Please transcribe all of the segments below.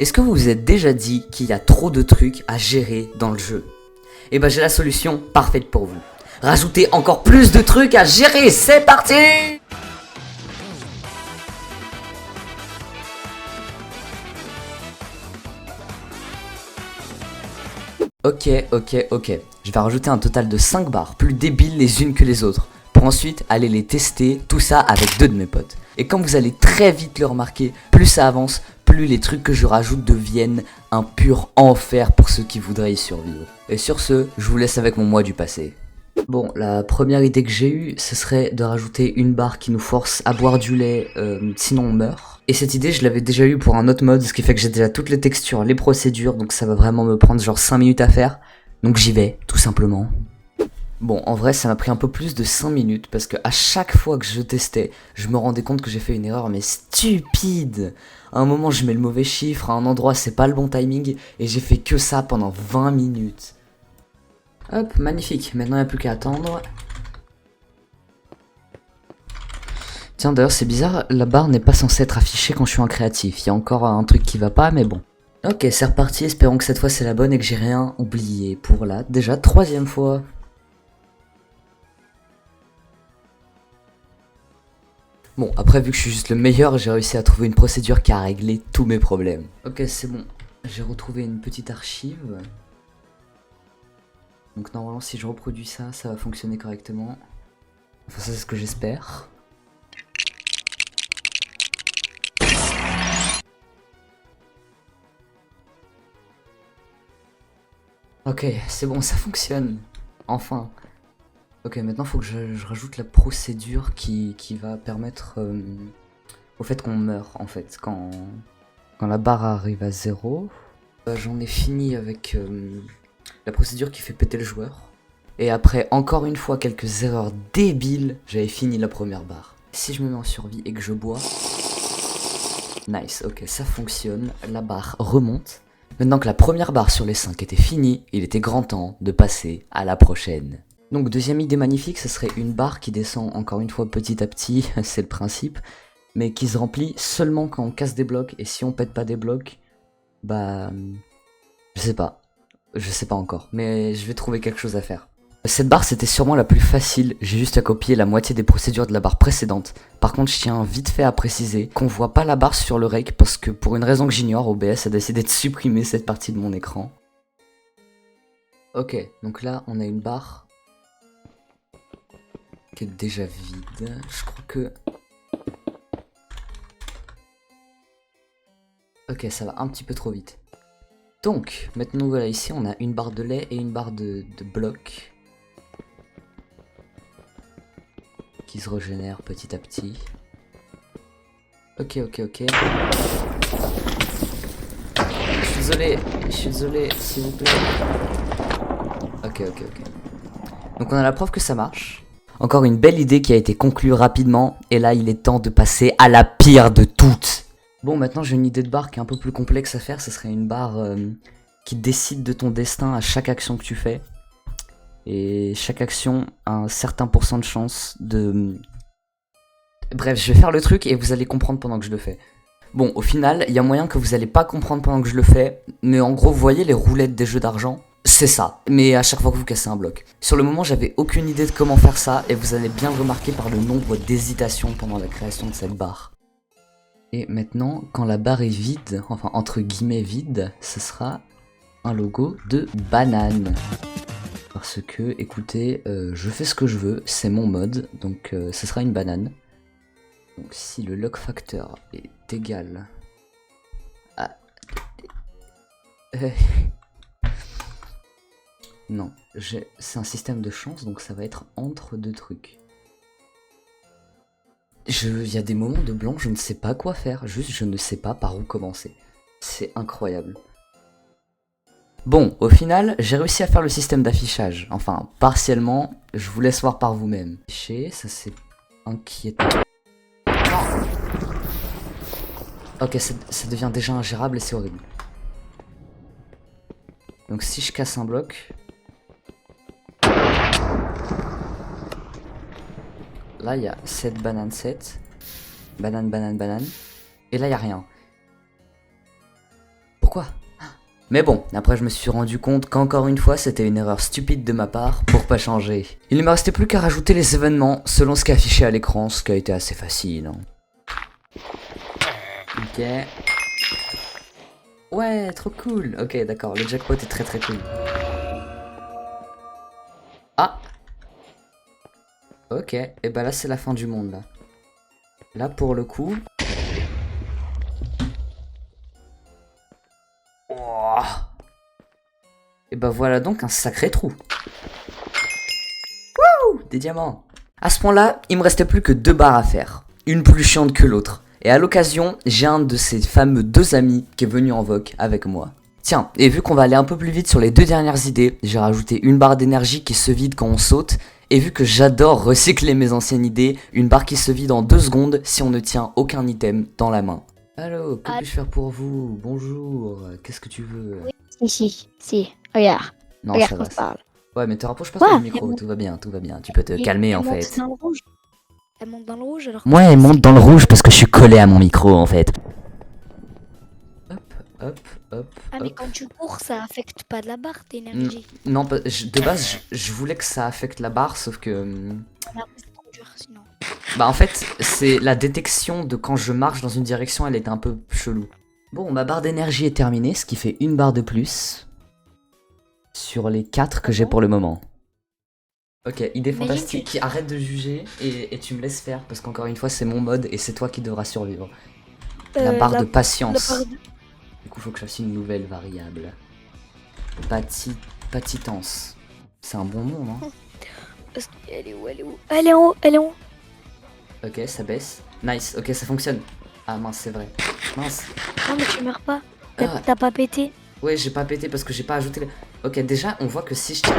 Est-ce que vous vous êtes déjà dit qu'il y a trop de trucs à gérer dans le jeu? Eh ben j'ai la solution parfaite pour vous. Rajoutez encore plus de trucs à gérer, c'est parti! Ok. Je vais rajouter un total de 5 barres, plus débiles les unes que les autres, pour ensuite aller les tester, tout ça avec 2 de mes potes. Et comme vous allez très vite le remarquer, plus ça avance, plus les trucs que je rajoute deviennent un pur enfer pour ceux qui voudraient y survivre. Et sur ce, je vous laisse avec mon moi du passé. Bon, la première idée que j'ai eue, ce serait de rajouter une barre qui nous force à boire du lait, sinon on meurt. Et cette idée, je l'avais déjà eue pour un autre mode, ce qui fait que j'ai déjà toutes les textures, les procédures, donc ça va vraiment me prendre genre 5 minutes à faire. Donc j'y vais, tout simplement. Bon, en vrai, ça m'a pris un peu plus de 5 minutes, parce que à chaque fois que je testais, je me rendais compte que j'ai fait une erreur, mais stupide. À un moment, je mets le mauvais chiffre, à un endroit, c'est pas le bon timing, et j'ai fait que ça pendant 20 minutes. Hop, magnifique, maintenant il n'y a plus qu'à attendre. Tiens, d'ailleurs, c'est bizarre, la barre n'est pas censée être affichée quand je suis en créatif. Il y a encore un truc qui va pas, mais bon. Ok, c'est reparti, espérons que cette fois c'est la bonne et que j'ai rien oublié pour la déjà 3e fois. Bon, après, vu que je suis juste le meilleur, j'ai réussi à trouver une procédure qui a réglé tous mes problèmes. Ok, c'est bon, j'ai retrouvé une petite archive. Donc normalement, si je reproduis ça, ça va fonctionner correctement. Enfin, ça c'est ce que j'espère. Ok, c'est bon, ça fonctionne. Enfin. Ok, maintenant faut que je rajoute la procédure qui va permettre au fait qu'on meurt, en fait, quand la barre arrive à 0. J'en ai fini avec la procédure qui fait péter le joueur. Et après, encore une fois, quelques erreurs débiles, j'avais fini la première barre. Si je me mets en survie et que je bois... Nice, ok, ça fonctionne, la barre remonte. Maintenant que la première barre sur les 5 était finie, il était grand temps de passer à la prochaine. Donc deuxième idée magnifique, ce serait une barre qui descend encore une fois petit à petit, c'est le principe, mais qui se remplit seulement quand on casse des blocs, et si on pète pas des blocs, bah... je sais pas encore, mais je vais trouver quelque chose à faire. Cette barre c'était sûrement la plus facile, j'ai juste à copier la moitié des procédures de la barre précédente. Par contre je tiens vite fait à préciser qu'on voit pas la barre sur le rake parce que pour une raison que j'ignore, OBS a décidé de supprimer cette partie de mon écran. Ok, donc là on a une barre qui est déjà vide, je crois que... Ok, ça va un petit peu trop vite. Donc, maintenant voilà, ici on a une barre de lait et une barre de blocs qui se régénèrent petit à petit. Ok. Je suis désolé, s'il vous plaît. Ok. Donc on a la preuve que ça marche. Encore une belle idée qui a été conclue rapidement, et là il est temps de passer à la pire de toutes. Bon, maintenant j'ai une idée de barre qui est un peu plus complexe à faire, ce serait une barre qui décide de ton destin à chaque action que tu fais. Et chaque action a un certain pourcent de chance de... Bref, je vais faire le truc et vous allez comprendre pendant que je le fais. Bon, au final, il y a moyen que vous allez pas comprendre pendant que je le fais, mais en gros, vous voyez les roulettes des jeux d'argent ? C'est ça, mais à chaque fois que vous cassez un bloc. Sur le moment, j'avais aucune idée de comment faire ça, et vous allez bien le remarquer par le nombre d'hésitations pendant la création de cette barre. Et maintenant, quand la barre est vide, enfin entre guillemets vide, ce sera un logo de banane. Parce que, écoutez, je fais ce que je veux, c'est mon mode, donc ce sera une banane. Donc si le lock factor est égal à... Non, c'est un système de chance, donc ça va être entre deux trucs. Il y a des moments de blanc, je ne sais pas quoi faire, juste je ne sais pas par où commencer. C'est incroyable. Bon, au final, j'ai réussi à faire le système d'affichage. Enfin, partiellement, je vous laisse voir par vous-même. Ça c'est inquiétant. Non. Ok, ça devient déjà ingérable et c'est horrible. Donc si je casse un bloc... Là, il y a 7 bananes, 7. Banane. Et là, il n'y a rien. pourquoi? Mais bon, après je me suis rendu compte qu'encore une fois c'était une erreur stupide de ma part pour pas changer. Il ne me restait plus qu'à rajouter les événements selon ce qui affichait à l'écran, ce qui a été assez facile. Hein. Ok. Ouais, trop cool. Ok, d'accord, le jackpot est très cool. Ah. Ok, et bah là c'est la fin du monde là. Là pour le coup... Oh. Et bah voilà donc un sacré trou. Wouh, des diamants. À ce point-là, il me restait plus que 2 barres à faire. Une plus chiante que l'autre. Et à l'occasion, j'ai un de ces fameux 2 amis qui est venu en vogue avec moi. Tiens, et vu qu'on va aller un peu plus vite sur les 2 dernières idées, j'ai rajouté une barre d'énergie qui se vide quand on saute. Et vu que j'adore recycler mes anciennes idées, une barre qui se vide en 2 secondes si on ne tient aucun item dans la main. Allô, que puis-je faire pour vous? Bonjour, qu'est-ce que tu veux? Oui, si, regarde. Non, Regarde ça qu'on va. se parle. Ouais, mais te rapproche pas Quoi? trop du micro, tout va bien, tout va bien. Tu peux te calmer en fait. Dans le rouge. Elle monte dans le rouge alors. Moi, elle monte dans le rouge parce que je suis collé à mon micro en fait. Hop. Ah, mais quand tu cours, ça affecte pas de la barre d'énergie. Non, de base, je voulais que ça affecte la barre, sauf que... Mais après, c'est trop dur sinon. Bah en fait, c'est la détection de quand je marche dans une direction, elle est un peu chelou. Bon, ma barre d'énergie est terminée, ce qui fait une barre de plus sur les 4 que j'ai pour le moment. Ok, idée fantastique, arrête de juger et tu me laisses faire, parce qu'encore une fois, c'est mon mode et c'est toi qui devras survivre. La barre de patience. Du coup, faut que je fasse une nouvelle variable. Patitance. C'est un bon nom, non? Elle est où? Elle est en haut, elle est en haut. Ok, ça baisse. Nice, ok, ça fonctionne. Ah mince, c'est vrai. Mince. Non, mais tu meurs pas. Ah. T'as pas pété. Ouais, j'ai pas pété parce que j'ai pas ajouté le... Ok, déjà, on voit que si je tire...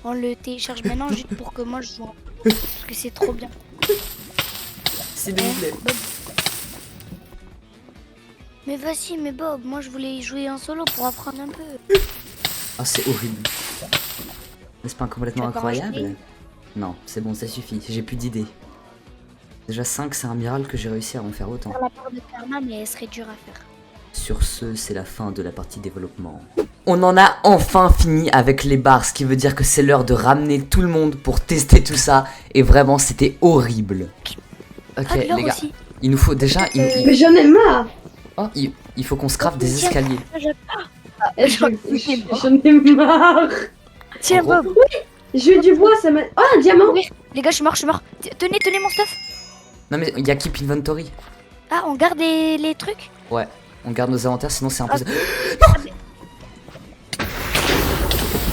On le télécharge maintenant juste pour que moi je joue. Parce que c'est trop bien. S'il vous plaît. Bob. Mais vas-y, mais Bob, moi je voulais y jouer en solo pour apprendre un peu. Oh, c'est horrible. N'est-ce pas complètement Tu vas pas incroyable? rajouter? Non, c'est bon, ça suffit. J'ai plus d'idées. Déjà 5, c'est un miracle que j'ai réussi à en faire autant. Faire la part de karma, mais elle serait dure à faire. Sur ce, c'est la fin de la partie développement. On en a enfin fini avec les barres, ce qui veut dire que c'est l'heure de ramener tout le monde pour tester tout ça. Et vraiment, c'était horrible. Ok, Ah, de l'or les gars, aussi. il nous faut déjà... Mais j'en ai marre. Oh, il faut qu'on scrape des Tiens. escaliers. J'en ai marre. Tiens, En gros- Bob. J'ai eu du bois, ça m'a... Oh, un diamant. Oui, les gars, je suis mort. Tenez mon stuff. Non mais il y a Keep Inventory. Ah, on garde les trucs. Ouais, on garde nos inventaires, sinon c'est impossible.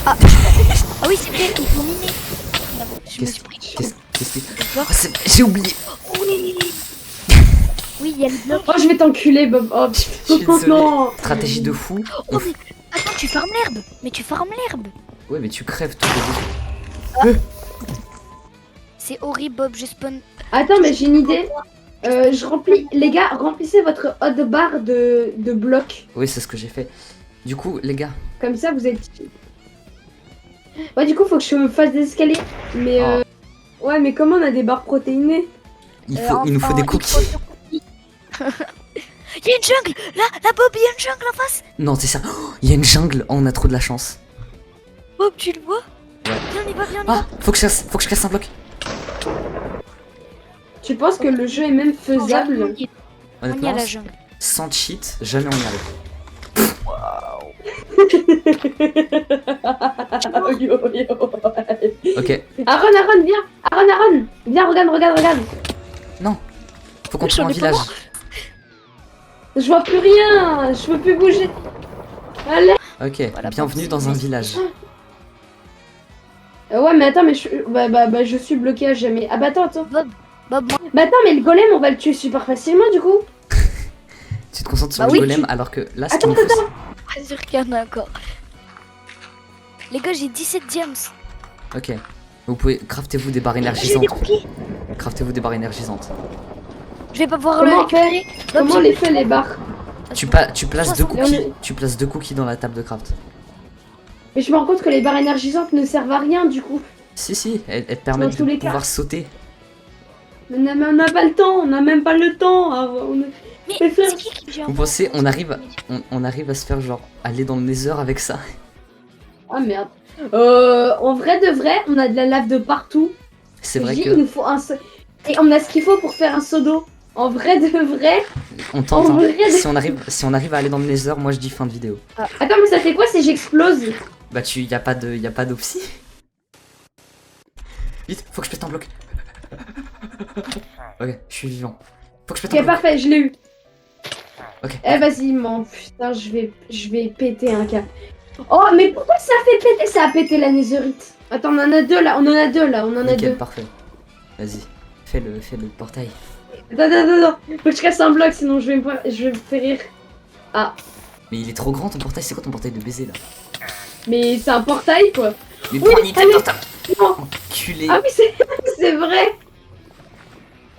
Ah oui, c'est vrai, il faut miner. Je me suis pris. Qu'est-ce que... Bloc. Oh, j'ai oublié. Oui. Oui, il y a le bloc. Oh, je vais t'enculer, Bob. Oh, Je suis putain, désolé. non. Stratégie de fou. Oh, mais attends, tu farmes l'herbe. Mais tu farmes l'herbe. Ouais, mais tu crèves tout le début. C'est horrible, Bob. Je spawn. Attends, mais j'ai une idée. Je remplis... Les gars, remplissez votre hotbar de blocs. Oui, c'est ce que j'ai fait. Du coup, les gars, Comme ça, vous êtes... Ouais, du coup, faut que je me fasse des escaliers. Mais ouais, mais comment on a des barres protéinées? il nous faut des cookies. Il y a une jungle. Là, Bob, il y a une jungle en face. Non, c'est ça. Oh, il y a une jungle. Oh, on a trop de la chance. Bob, tu le vois? Ouais. Viens, on y va. Ah, faut que je casse un bloc. Tu penses que le jeu est même faisable? On y est à Honnêtement, la jungle. sans cheat, jamais on y arrive. Ok, Aaron, viens. Aaron, viens, regarde. faut qu'on trouve un J'en ai pas village. Je vois plus rien. Je peux plus bouger. Allez. Ok, Voilà, bienvenue Bob, dans un c'est- village. Ouais, mais attends, mais je suis bloqué à jamais. Ah bah attends. Bob, moi. Bah attends, mais le golem, on va le tuer super facilement du coup. Tu te concentres sur Bah le oui, golem alors que là, ce qu'il Attends, nous faut, attends. Pas sûr qu'il y en a encore. Les gars, j'ai 17 diams. c'est... Ok. Vous pouvez... Craftez-vous des barres J'ai des énergisantes. cookies. Craftez-vous des barres énergisantes. Je vais pas pouvoir Comment le on fait? récupérer. Bob, Comment on les fait les barres? Tu places 2 60. cookies. Tu places 2 cookies dans la table de craft. Mais je me rends compte que les barres énergisantes ne servent à rien du coup. Si, elles te permettent tous de les cas. pouvoir sauter. Mais on n'a pas le temps, on n'a même pas le temps. Mais frère, c'est qui vient Vous pensez on arrive à se faire genre aller dans le Nether avec ça? ah merde. En vrai de vrai, on a de la lave de partout. C'est vrai Il que nous faut et on a ce qu'il faut pour faire un seau d'eau. En vrai de vrai. on tente. En Hein. vrai de- Si on arrive à aller dans le Nether, moi je dis fin de vidéo. Attends, mais ça fait quoi si j'explose? Bah y a pas d'opsie. Vite, faut que je pète un bloc. Ok, je suis vivant. Faut que je pète un Ok, bloc. parfait, je l'ai eu. Ok. Eh vas-y, putain, je vais péter un cas. Oh, mais pourquoi ça fait péter? Ça a pété la netherite. Attends, on en a deux là, on en a Nickel, deux. parfait. Vas-y, fais le portail. Attends. Faut que je casse un bloc, sinon je vais me faire rire. Ah, Mais il est trop grand ton portail, c'est quoi ton portail de baiser là? mais c'est un portail quoi. Mais Oui, prends Nintendo allez. portail. Non. Enculé. Ah oui, c'est vrai.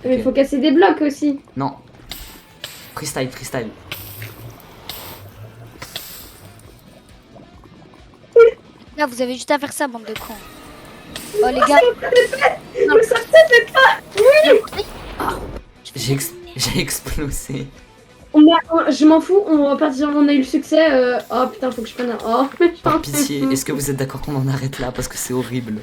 Mais il Ok. faut casser des blocs aussi. Non. Freestyle. Là, vous avez juste à faire ça, bande de cons. Oh les gars, Mais ça peut pas. J'ai explosé. Je m'en fous, on va partir, on a eu le succès. Oh putain, faut que je prenne un. Oh, mais Par pitié, est-ce que vous êtes d'accord qu'on en arrête là? Parce que c'est horrible.